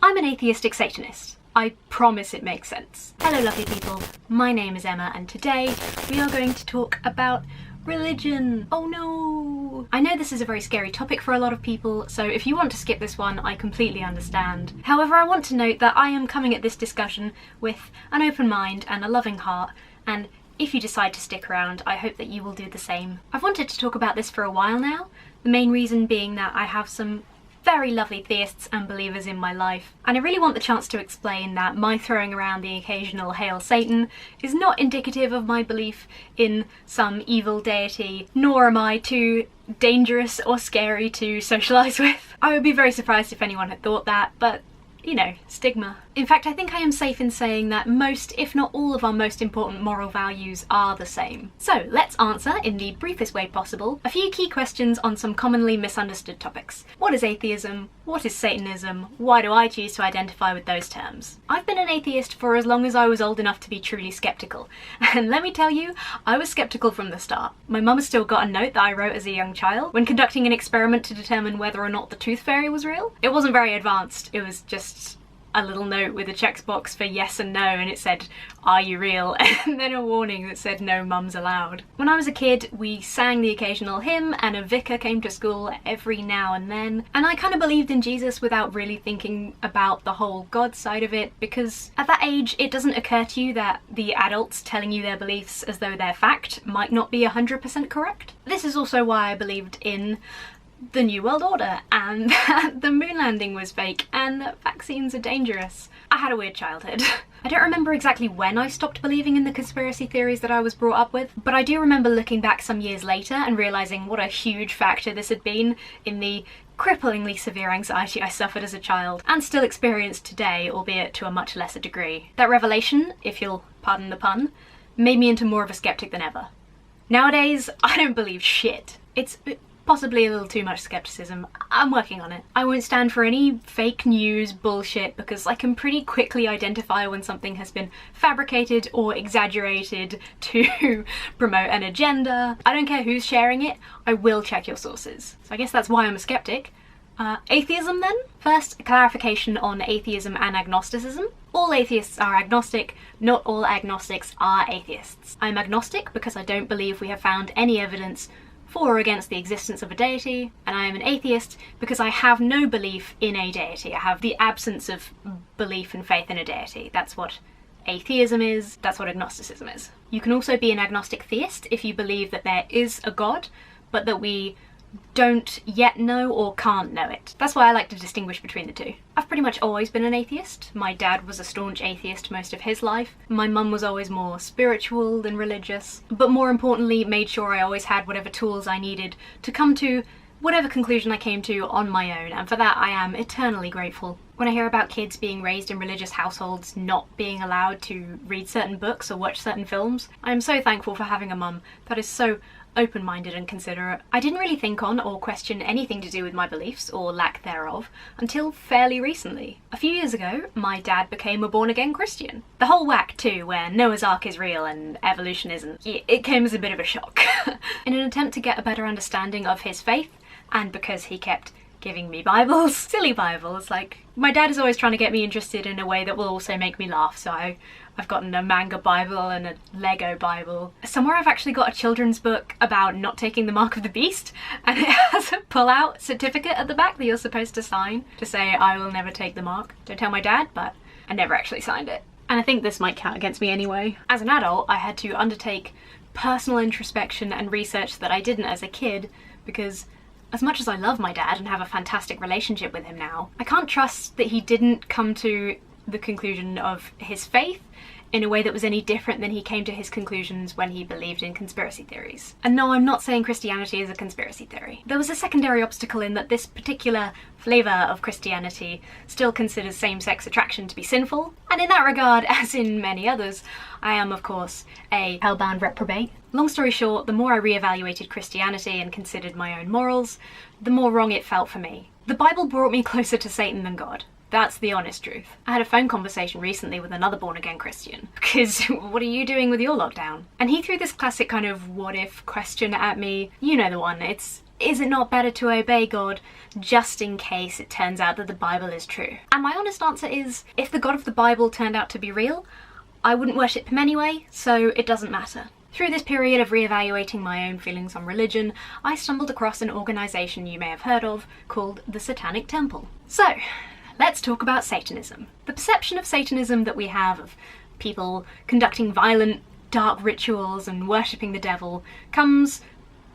I'm an atheistic Satanist. I promise it makes sense. Hello lovely people, my name is Emma and today we are going to talk about religion. Oh no! I know this is a very scary topic for a lot of people, so if you want to skip this one, I completely understand. However, I want to note that I am coming at this discussion with an open mind and a loving heart, and if you decide to stick around, I hope that you will do the same. I've wanted to talk about this for a while now, the main reason being that I have some very lovely theists and believers in my life, and I really want the chance to explain that my throwing around the occasional Hail Satan is not indicative of my belief in some evil deity, nor am I too dangerous or scary to socialise with. I would be very surprised if anyone had thought that, but you know, stigma. In fact, I think I am safe in saying that most, if not all of our most important moral values are the same. So let's answer, in the briefest way possible, a few key questions on some commonly misunderstood topics. What is atheism? What is Satanism? Why do I choose to identify with those terms? I've been an atheist for as long as I was old enough to be truly skeptical. And let me tell you, I was skeptical from the start. My mum has still got a note that I wrote as a young child when conducting an experiment to determine whether or not the tooth fairy was real. It wasn't very advanced, it was just a little note with a checkbox for yes and no, and it said, "Are you real?" and then a warning that said no mums allowed. When I was a kid, we sang the occasional hymn and a vicar came to school every now and then, and I kind of believed in Jesus without really thinking about the whole God side of it, because at that age it doesn't occur to you that the adults telling you their beliefs as though they're fact might not be 100% correct. This is also why I believed in the New World Order, and that the moon landing was fake, and that vaccines are dangerous. I had a weird childhood. I don't remember exactly when I stopped believing in the conspiracy theories that I was brought up with, but I do remember looking back some years later and realising what a huge factor this had been in the cripplingly severe anxiety I suffered as a child, and still experience today, albeit to a much lesser degree. That revelation, if you'll pardon the pun, made me into more of a skeptic than ever. Nowadays, I don't believe shit. It's possibly a little too much skepticism. I'm working on it. I won't stand for any fake news bullshit because I can pretty quickly identify when something has been fabricated or exaggerated to promote an agenda. I don't care who's sharing it, I will check your sources. So I guess that's why I'm a skeptic. Atheism then? First, a clarification on atheism and agnosticism. All atheists are agnostic, not all agnostics are atheists. I'm agnostic because I don't believe we have found any evidence for or against the existence of a deity, and I am an atheist because I have no belief in a deity. I have the absence of belief and faith in a deity. That's what atheism is, that's what agnosticism is. You can also be an agnostic theist if you believe that there is a God, but that we don't yet know or can't know it. That's why I like to distinguish between the two. I've pretty much always been an atheist. My dad was a staunch atheist most of his life. My mum was always more spiritual than religious, but more importantly made sure I always had whatever tools I needed to come to whatever conclusion I came to on my own, and for that I am eternally grateful. When I hear about kids being raised in religious households not being allowed to read certain books or watch certain films, I am so thankful for having a mum that is so open-minded and considerate. I didn't really think on or question anything to do with my beliefs, or lack thereof, until fairly recently. A few years ago, my dad became a born-again Christian. The whole whack too, where Noah's Ark is real and evolution isn't, it came as a bit of a shock. In an attempt to get a better understanding of his faith, and because he kept giving me Bibles, silly Bibles, like, my dad is always trying to get me interested in a way that will also make me laugh, so I've gotten a manga Bible and a Lego Bible. Somewhere I've actually got a children's book about not taking the mark of the beast, and it has a pull-out certificate at the back that you're supposed to sign to say I will never take the mark. Don't tell my dad, but I never actually signed it. And I think this might count against me anyway. As an adult, I had to undertake personal introspection and research that I didn't as a kid, because as much as I love my dad and have a fantastic relationship with him now, I can't trust that he didn't come to the conclusion of his faith in a way that was any different than he came to his conclusions when he believed in conspiracy theories. And no, I'm not saying Christianity is a conspiracy theory. There was a secondary obstacle in that this particular flavour of Christianity still considers same-sex attraction to be sinful, and in that regard, as in many others, I am of course a hellbound reprobate. Long story short, the more I re-evaluated Christianity and considered my own morals, the more wrong it felt for me. The Bible brought me closer to Satan than God. That's the honest truth. I had a phone conversation recently with another born-again Christian, because what are you doing with your lockdown? And he threw this classic kind of what-if question at me. You know the one. It's is it not better to obey God just in case it turns out that the Bible is true? And my honest answer is, if the God of the Bible turned out to be real, I wouldn't worship him anyway, so it doesn't matter. Through this period of re-evaluating my own feelings on religion, I stumbled across an organisation you may have heard of called the Satanic Temple. So, let's talk about Satanism. The perception of Satanism that we have of people conducting violent, dark rituals and worshipping the devil comes,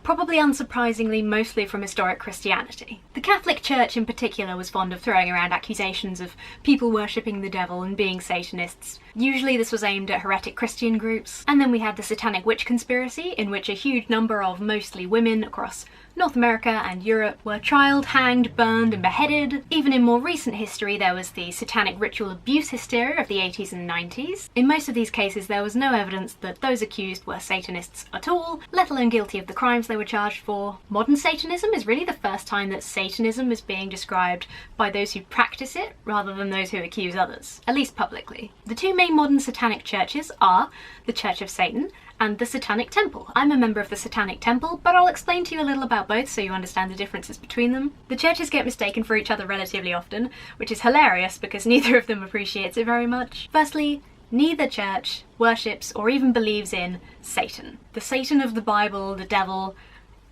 probably unsurprisingly, mostly from historic Christianity. The Catholic Church in particular was fond of throwing around accusations of people worshipping the devil and being Satanists. Usually this was aimed at heretic Christian groups. And then we had the Satanic Witch Conspiracy, in which a huge number of mostly women across North America and Europe were trialed, hanged, burned and beheaded. Even in more recent history there was the satanic ritual abuse hysteria of the 80s and 90s. In most of these cases there was no evidence that those accused were Satanists at all, let alone guilty of the crimes they were charged for. Modern Satanism is really the first time that Satanism is being described by those who practice it rather than those who accuse others, at least publicly. The two main modern satanic churches are the Church of Satan and the Satanic Temple. I'm a member of the Satanic Temple, but I'll explain to you a little about both so you understand the differences between them. The churches get mistaken for each other relatively often, which is hilarious because neither of them appreciates it very much. Firstly, neither church worships or even believes in Satan. The Satan of the Bible, the devil,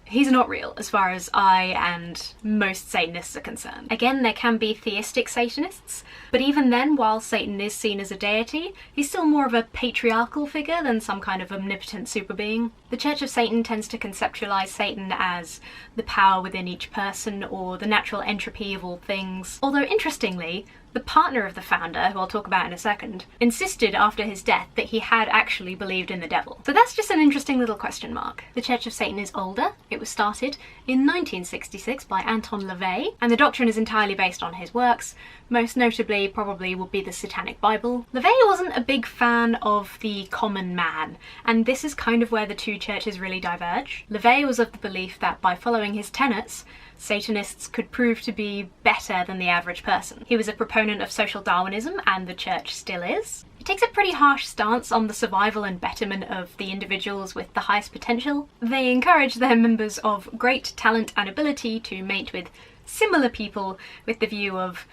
he's not real as far as I and most Satanists are concerned. Again, there can be theistic Satanists, but even then, while Satan is seen as a deity, he's still more of a patriarchal figure than some kind of omnipotent super being. The Church of Satan tends to conceptualize Satan as the power within each person or the natural entropy of all things. Although interestingly, the partner of the founder, who I'll talk about in a second, insisted after his death that he had actually believed in the devil. So that's just an interesting little question mark. The Church of Satan is older. It was started in 1966 by Anton LaVey, and the doctrine is entirely based on his works. Most notably, probably, would be the Satanic Bible. LaVey wasn't a big fan of the common man, and this is kind of where the two churches really diverge. LaVey was of the belief that by following his tenets, Satanists could prove to be better than the average person. He was a proponent of social Darwinism, and the church still is. He takes a pretty harsh stance on the survival and betterment of the individuals with the highest potential. They encourage their members of great talent and ability to mate with similar people with the view of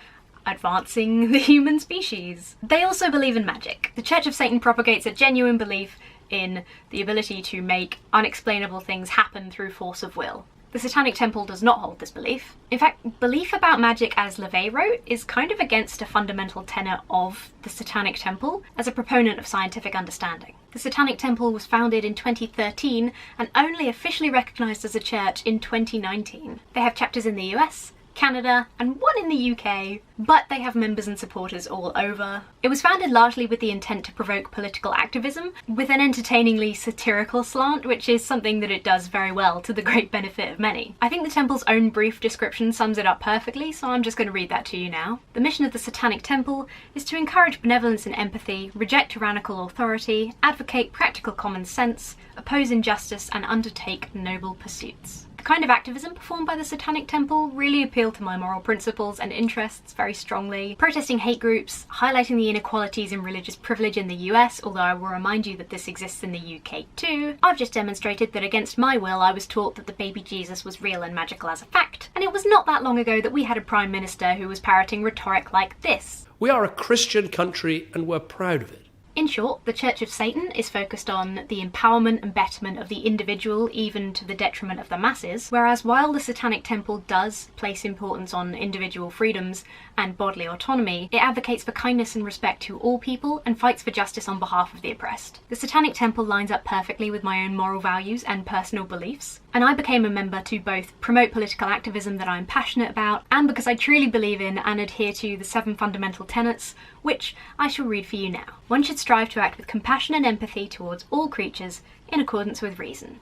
advancing the human species. They also believe in magic. The Church of Satan propagates a genuine belief in the ability to make unexplainable things happen through force of will. The Satanic Temple does not hold this belief. In fact, belief about magic, as LaVey wrote, is kind of against a fundamental tenet of the Satanic Temple as a proponent of scientific understanding. The Satanic Temple was founded in 2013 and only officially recognised as a church in 2019. They have chapters in the US, Canada, and one in the UK, but they have members and supporters all over. It was founded largely with the intent to provoke political activism, with an entertainingly satirical slant, which is something that it does very well to the great benefit of many. I think the temple's own brief description sums it up perfectly, so I'm just going to read that to you now. The mission of the Satanic Temple is to encourage benevolence and empathy, reject tyrannical authority, advocate practical common sense, oppose injustice, and undertake noble pursuits. The kind of activism performed by the Satanic Temple really appealed to my moral principles and interests very strongly. Protesting hate groups, highlighting the inequalities in religious privilege in the US, although I will remind you that this exists in the UK too. I've just demonstrated that against my will I was taught that the baby Jesus was real and magical as a fact. And it was not that long ago that we had a Prime Minister who was parroting rhetoric like this. We are a Christian country and we're proud of it. In short, the Church of Satan is focused on the empowerment and betterment of the individual, even to the detriment of the masses, whereas while the Satanic Temple does place importance on individual freedoms and bodily autonomy, it advocates for kindness and respect to all people and fights for justice on behalf of the oppressed. The Satanic Temple lines up perfectly with my own moral values and personal beliefs, and I became a member to both promote political activism that I'm passionate about, and because I truly believe in and adhere to the 7 fundamental tenets, which I shall read for you now. One should strive to act with compassion and empathy towards all creatures in accordance with reason.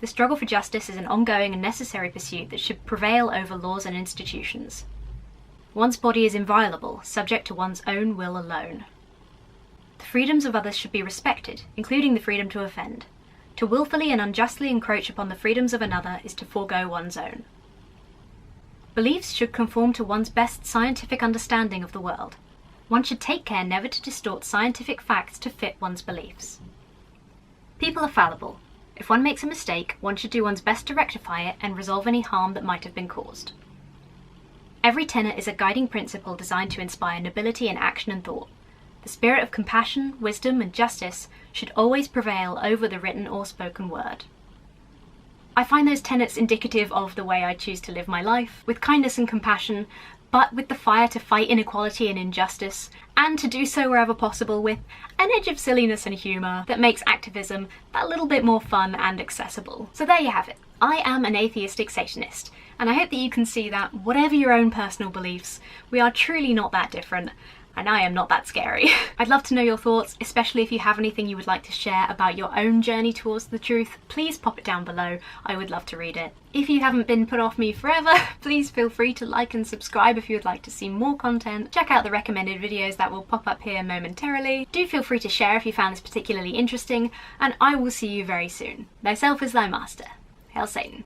The struggle for justice is an ongoing and necessary pursuit that should prevail over laws and institutions. One's body is inviolable, subject to one's own will alone. The freedoms of others should be respected, including the freedom to offend. To willfully and unjustly encroach upon the freedoms of another is to forego one's own. Beliefs should conform to one's best scientific understanding of the world. One should take care never to distort scientific facts to fit one's beliefs. People are fallible. If one makes a mistake, one should do one's best to rectify it and resolve any harm that might have been caused. Every tenet is a guiding principle designed to inspire nobility in action and thought. The spirit of compassion, wisdom, and justice should always prevail over the written or spoken word. I find those tenets indicative of the way I choose to live my life, with kindness and compassion, but with the fire to fight inequality and injustice, and to do so wherever possible with an edge of silliness and humour that makes activism that little bit more fun and accessible. So there you have it. I am an atheistic Satanist, and I hope that you can see that, whatever your own personal beliefs, we are truly not that different, and I am not that scary. I'd love to know your thoughts, especially if you have anything you would like to share about your own journey towards the truth. Please pop it down below, I would love to read it. If you haven't been put off me forever, please feel free to like and subscribe if you would like to see more content. Check out the recommended videos that will pop up here momentarily. Do feel free to share if you found this particularly interesting, and I will see you very soon. Thyself is thy master. Hail Satan.